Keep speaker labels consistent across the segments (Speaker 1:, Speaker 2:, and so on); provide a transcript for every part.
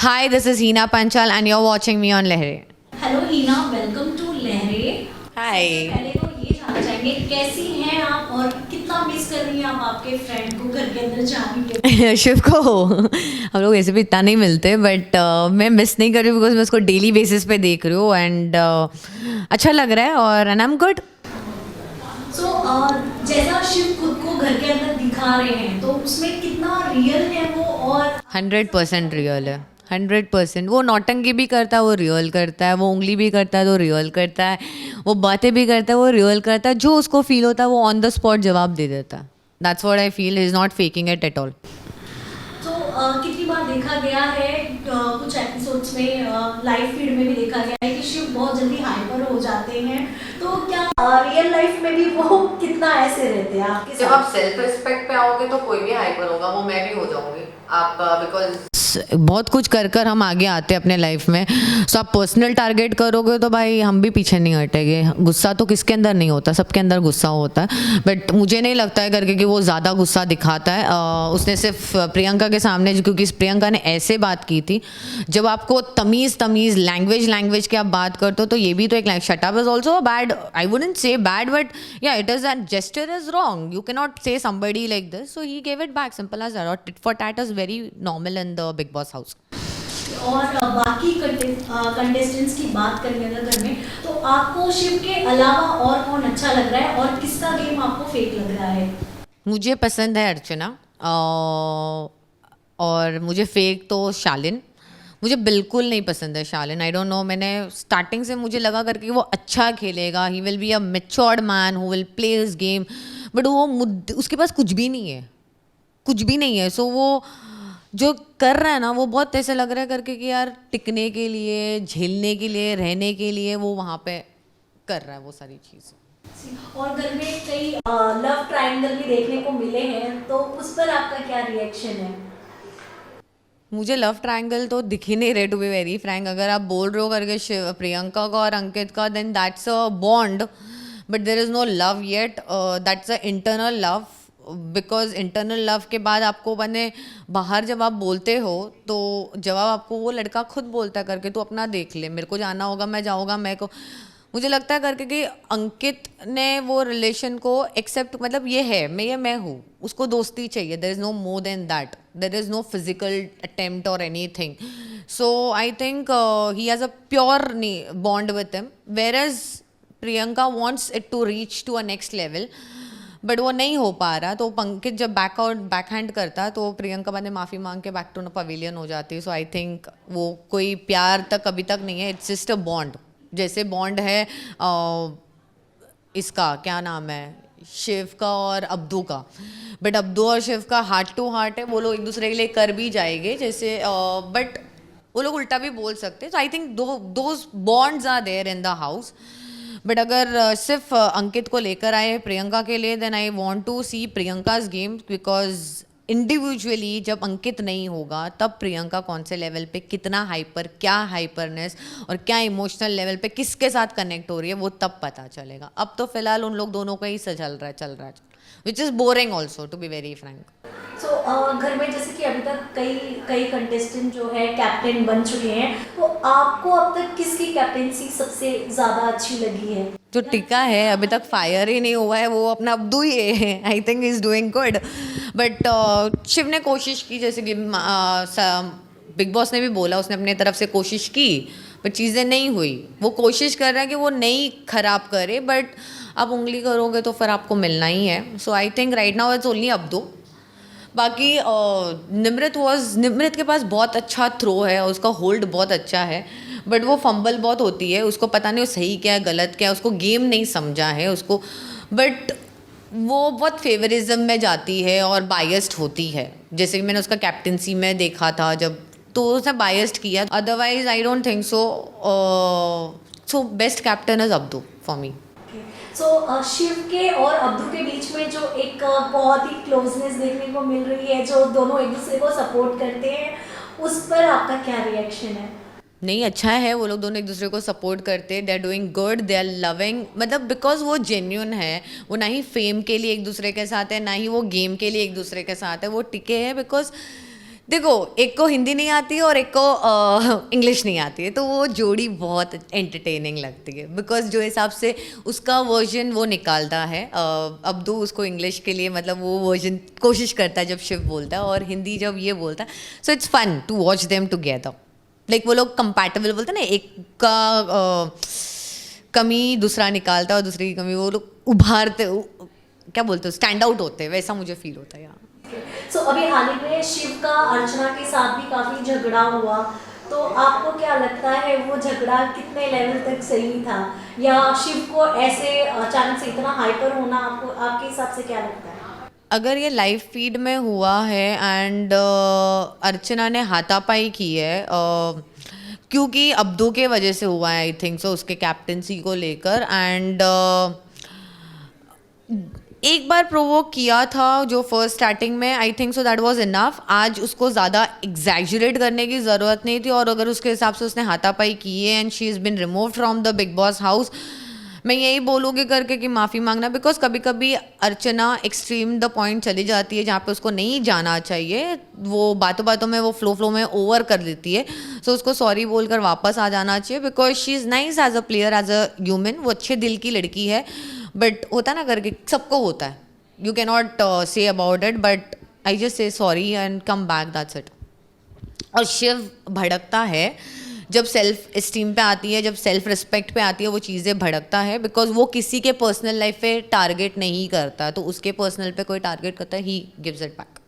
Speaker 1: Hi, this is Hina Panchal and you're watching me on Lehre.
Speaker 2: Hello Hina, welcome to Lehren. सबसे
Speaker 1: Hi.
Speaker 2: पहले तो ये जानना चाहेंगे कैसी हैं आप और कितना मिस कर रही हैं आप आपके फ्रेंड को घर के अंदर जाने के।
Speaker 1: शिव को हम लोग ऐसे भी इतना नहीं मिलते बट मैं मिस नहीं कर रही हूँ बिकॉज मैं उसको डेली बेसिस पे देख रही हूँ एंड अच्छा लग रहा है और एंड आई एम गुड.
Speaker 2: सो जैसा शिव खुद को घर के अंदर दिखा रहे हैं तो उसमें कितना रियल है वो, और
Speaker 1: 100% रियल है. 100%. वो नौटंकी भी करता है, वो रियल करता है. वो उंगली भी करता है तो रियल करता है. वो बातें भी करता है, वो रियल करता है. जो उसको फील होता है वो ऑन द स्पॉट जवाब दे देता है. That's what I feel. He is not faking it at all.
Speaker 2: तो कितनी बार देखा गया है कुछ एपिसोड्स में, लाइव फीड में भी देखा गया है कि शिव बहुत जल्दी हाइपर हो जाते हैं। तो क्या रियल लाइफ में भी वो कितना ऐसे रहते हैं आपके
Speaker 1: जब
Speaker 2: साथ?
Speaker 1: आप सेल्फ रिस्पेक्ट पे आओगे तो कोई भी हाइपर होगा, वो मैं भी हो जाऊंगी. आप बिकॉज बहुत कुछ कर कर हम आगे आते हैं अपने लाइफ में. सो आप पर्सनल टारगेट करोगे तो भाई हम भी पीछे नहीं हटेंगे. गुस्सा तो किसके अंदर नहीं होता, सबके अंदर गुस्सा होता है. बट मुझे नहीं लगता है करके कि वो ज़्यादा गुस्सा दिखाता है. उसने सिर्फ प्रियंका के सामने, क्योंकि प्रियंका ने ऐसे बात की थी. जब आपको तमीज़ लैंग्वेज की आप बात करते हो तो ये भी तो एक shut up is also bad. I wouldn't say bad but yeah it is that gesture is wrong. You can not say somebody like this. So he gave it back, simple as that. और tit for tat is very normal in the Bigg Boss house.
Speaker 2: और बाकी contestants की बात करेंगे अगर घर में, तो आपको शिव के अलावा और कौन अच्छा लग रहा है और किसका गेम आपको फेक लग रहा है?
Speaker 1: मुझे पसंद है अर्चना और मुझे फेक तो शालिन. मुझे बिल्कुल नहीं पसंद है शालिन. आई डोंट नो, मैंने स्टार्टिंग से मुझे लगा करके कि वो अच्छा खेलेगा. He will be a matured man who will play his game. But वो उसके पास कुछ भी नहीं है, कुछ भी नहीं है. सो वो जो कर रहा है ना, वो बहुत ऐसे लग रहा है करके कि यार टिकने के लिए, झेलने के लिए, रहने के लिए वो वहाँ पे कर रहा है वो सारी चीज़.
Speaker 2: और घर में कई लव ट्रायंगल भी देखने को मिले हैं, तो उस पर आपका क्या रिएक्शन है?
Speaker 1: मुझे लव ट्रायंगल तो दिख ही नहीं रहे, टू बी वेरी फ्रैंक. अगर आप बोल रहे हो करके प्रियंका का और अंकित का, then that's a bond. But there is no love yet. That's a internal love. Because internal love के बाद आपको बने बाहर जब आप बोलते हो तो जवाब आपको वो लड़का खुद बोलता है करके तू अपना देख ले, मेरे को जाना होगा मैं जाऊँगा. मैं को मुझे लगता है करके कि अंकित ने वो रिलेशन को एक्सेप्ट, मतलब ये है, मैं हूँ, उसको दोस्ती चाहिए. There is no more than that. There is no physical attempt और anything. So I think he has a pure bond with him, whereas Priyanka wants it to reach to a next level. But वो नहीं हो पा रहा. तो अंकित जब back hand करता तो प्रियंका बाद में माफ़ी मांग के बैक टू पवेलियन हो जाती. सो आई थिंक वो कोई प्यार तक अभी तक नहीं है. It's just a bond. जैसे बॉन्ड है इसका क्या नाम है, शिव का और अब्दू का. बट अब्दू और शिव का हार्ट टू हार्ट है. वो लोग एक दूसरे के लिए कर भी जाएंगे जैसे, बट वो लोग उल्टा भी बोल सकते हैं. So I think those bonds are there in the house. But अगर सिर्फ अंकित को लेकर आए प्रियंका के लिए, then I want to see Priyanka's game. Because individually जब अंकित नहीं होगा तब प्रियंका कौन से लेवल पे, कितना हाइपर, क्या हाइपरनेस और क्या इमोशनल लेवल पे किसके साथ कनेक्ट हो रही है, वो तब पता चलेगा. अब तो फिलहाल उन लोग दोनों का ही चल रहा है which is boring also, to be very frank.
Speaker 2: So घर में जैसे कि अभी तक कई कई कंटेस्टेंट जो है कैप्टन बन चुके हैं, तो आपको अब तक किसकी कैप्टेंसी सबसे ज़्यादा अच्छी लगी है?
Speaker 1: जो टिका है अभी तक फायर ही नहीं हुआ है वो अपना अब्दू ही है. I think is doing good. But Shiv ने कोशिश की, जैसे कि बिग बॉस ने भी बोला, उसने अपने तरफ से कोशिश की बट चीज़ें नहीं हुई. वो कोशिश कर रहा है कि वो नहीं खराब करे, बट आप उंगली करोगे तो फिर आपको मिलना ही है. So I think right now it's only Abdu. बाकी निमृत के पास बहुत अच्छा थ्रो है, उसका होल्ड बहुत अच्छा है. बट वो फंबल बहुत होती है, उसको पता नहीं वो सही क्या है गलत क्या है, उसको गेम नहीं समझा है उसको. बट वो बहुत फेवरिज्म में जाती है और बायस्ड होती है, जैसे कि मैंने उसका कैप्टनसी में देखा था जब, तो उसने बायस्ड किया. Otherwise I don't think so. So best captain is Abdu for me.
Speaker 2: So Shiv के और अब्दू के बीच में जो एक बहुत ही क्लोजनेस देखने को मिल रही है, जो दोनों एक दूसरे को सपोर्ट करते हैं, उस पर आपका क्या रिएक्शन है?
Speaker 1: नहीं, अच्छा है, वो लोग दोनों एक दूसरे को सपोर्ट करते. They are doing good, they are loving. मतलब बिकॉज वो जेन्यून है. वो ना ही फेम के लिए एक दूसरे के साथ है, ना ही वो गेम के लिए एक दूसरे के साथ है. वो टिके हैं बिकॉज देखो, एक को हिंदी नहीं आती है और एक को इंग्लिश नहीं आती है, तो वो जोड़ी बहुत एंटरटेनिंग लगती है बिकॉज जो हिसाब से उसका वर्जन वो निकालता है, अब्दू उसको इंग्लिश के लिए मतलब वो वर्जन कोशिश करता है जब शिव बोलता है, और हिंदी जब ये बोलता है, so it's fun to watch them together. Like वो लोग कंपैटिबल बोलते हैं ना, एक का कमी दूसरा निकालता है और दूसरी की कमी वो लोग उभारते, क्या बोलते हो, स्टैंड आउट होते हैं, वैसा मुझे फील होता है यहाँ।
Speaker 2: सो अभी हाल ही में शिव का अर्चना के साथ भी काफी झगड़ा हुआ, तो आपको क्या लगता है वो झगड़ा कितने लेवल तक सही था, या शिव को ऐसे अचानक से इतना हाइपर होना आपको आपके हिसाब से क्या लगता है?
Speaker 1: अगर ये लाइव फीड में हुआ है एंड अर्चना ने हाथापाई की है, क्योंकि अब्दू के वजह से हुआ है आई थिंक सो, उसके कैप्टनसी को लेकर, एंड एक बार प्रोवोक किया था जो फर्स्ट स्टार्टिंग में, I think so that was enough. आज उसको ज़्यादा एग्जैजरेट करने की ज़रूरत नहीं थी, और अगर उसके हिसाब से उसने हाथापाई की है and she is been removed from the Bigg Boss house, मैं यही बोलूँगी करके कि माफ़ी मांगना, बिकॉज कभी कभी अर्चना एक्सट्रीम द पॉइंट चली जाती है जहाँ पे उसको नहीं जाना चाहिए, वो बातों बातों में वो फ्लो में ओवर कर देती है, सो उसको सॉरी बोलकर वापस आ जाना चाहिए, because she is nice as a player, as a human, वो अच्छे दिल की लड़की है, बट होता ना करके सबको होता है, you can not say about it, but I just say sorry and come back, that's it. और शिव भड़कता है जब सेल्फ इस्टीम पे आती है, जब सेल्फ रिस्पेक्ट पे आती है, वो चीज़ें भड़कता है, बिकॉज वो किसी के पर्सनल लाइफ पे टारगेट नहीं करता, तो उसके पर्सनल पे कोई टारगेट करता है, ही गिव्स इट बैक।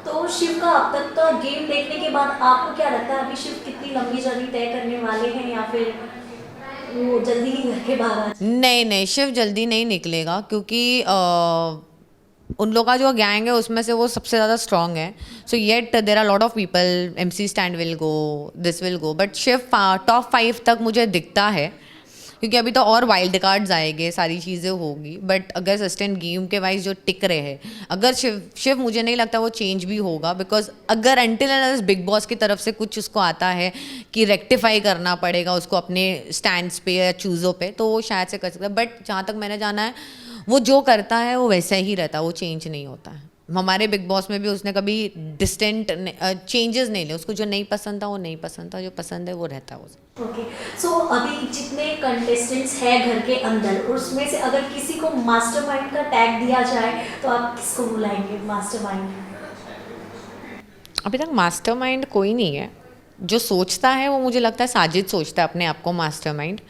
Speaker 2: तो शिव का अब तक का गेम देखने के बाद आपको क्या लगता है, अभी शिव कितनी लंबी जर्नी तय करने वाले हैं, या फिर वो जल्दी ही घर के बाहर आ जाए?
Speaker 1: नहीं, शिव जल्दी नहीं निकलेगा, क्योंकि उन लोग का जो गैंग है उसमें से वो सबसे ज़्यादा स्ट्रॉन्ग है, so yet there are lot of people, MC Stan will go, this will go, but Shiv top 5 तक मुझे दिखता है, क्योंकि अभी तो और वाइल्ड कार्ड्स आएंगे, सारी चीज़ें होगी, बट अगर सस्टेन गेम के वाइज जो टिक रहे हैं, अगर शिव मुझे नहीं लगता वो चेंज भी होगा, बिकॉज अगर अनटिल एंड बिग बॉस की तरफ से कुछ उसको आता है कि रेक्टिफाई करना पड़ेगा उसको अपने स्टैंड्स पे या चूज़ों पे, तो वो शायद से कर सकता है, बट जहाँ तक मैंने जाना है वो जो करता है वो वैसा ही रहता है, वो चेंज नहीं होता है। हमारे बिग बॉस में भी उसने कभी डिस्टेंट चेंजेस नहीं लिए, उसको जो नहीं पसंद था वो नहीं पसंद था, जो पसंद है वो रहता है उसे।
Speaker 2: ओके, सो अभी जितने कंटेस्टेंट्स हैं घर के अंदर, उसमें से अगर किसी को मास्टरमाइंड का टैग दिया जाए तो आप किसको बुलाएंगे मास्टरमाइंड?
Speaker 1: अभी तक मास्टरमाइंड कोई नहीं है, जो सोचता है वो मुझे लगता है साजिद सोचता है अपने आप को मास्टरमाइंड,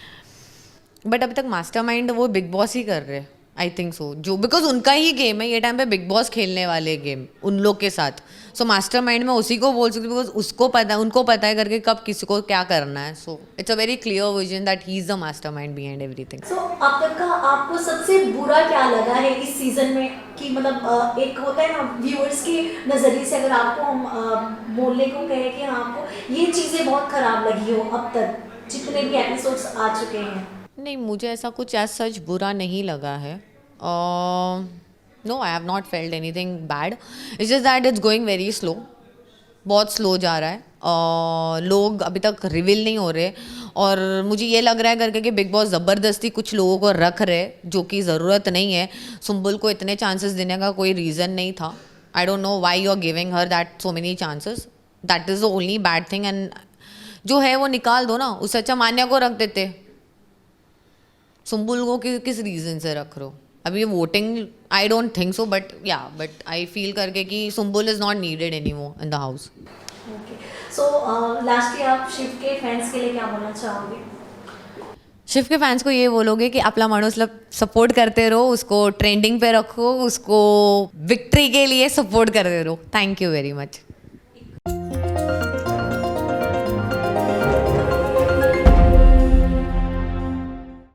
Speaker 1: बट अभी तक मास्टरमाइंड वो बिग बॉस ही कर रहे हैं, आई थिंक सो, जो बिकॉज उनका ही गेम है ये टाइम पे, बिग बॉस खेलने वाले गेम उन लोग के साथ, सो मास्टरमाइंड में उसी को बोल सकती हूँ, बिकॉज उसको पता है, उनको पता है करके कब किसी को क्या करना है, so it's a very clear vision that he is the mastermind behind everything.
Speaker 2: So अब तक का आपको सबसे बुरा क्या लगा है इस सीजन में, कि मतलब एक होता है ना व्यूअर्स के नज़रिए से, अगर आपको हम बोलने को कहे कि हाँ आपको ये चीज़ें बहुत ख़राब लगी हो अब तक जितने भी एपिसोड्स आ चुके हैं?
Speaker 1: नहीं, मुझे ऐसा कुछ एज सच बुरा नहीं लगा है, no, I have not felt anything bad, it's just that it's going very slow, बहुत स्लो जा रहा है, लोग अभी तक रिवील नहीं हो रहे, और मुझे ये लग रहा है करके कि बिग बॉस ज़बरदस्ती कुछ लोगों को रख रहे जो कि ज़रूरत नहीं है। सुम्बुल को इतने चांसेस देने का कोई रीज़न नहीं था, I don't know why you are giving her that so many chances, that is the only bad thing, and जो है वो निकाल दो ना, उससे अच्छा मान्या को रख देते, सुम्बुल को किस रीज़न से रख रहे हो? अभी ये voting I don't think so, but I feel करके कि Sumbul is not needed any more in the house.
Speaker 2: Okay, so lastly आप शिव के फैंस के लिए क्या बोलना चाहोगे?
Speaker 1: शिव के फैंस को ये बोलोगे कि आपला माणूसला सपोर्ट करते रहो, उसको ट्रेंडिंग पे रखो, उसको विक्ट्री के लिए सपोर्ट करते रहो। Thank you very much.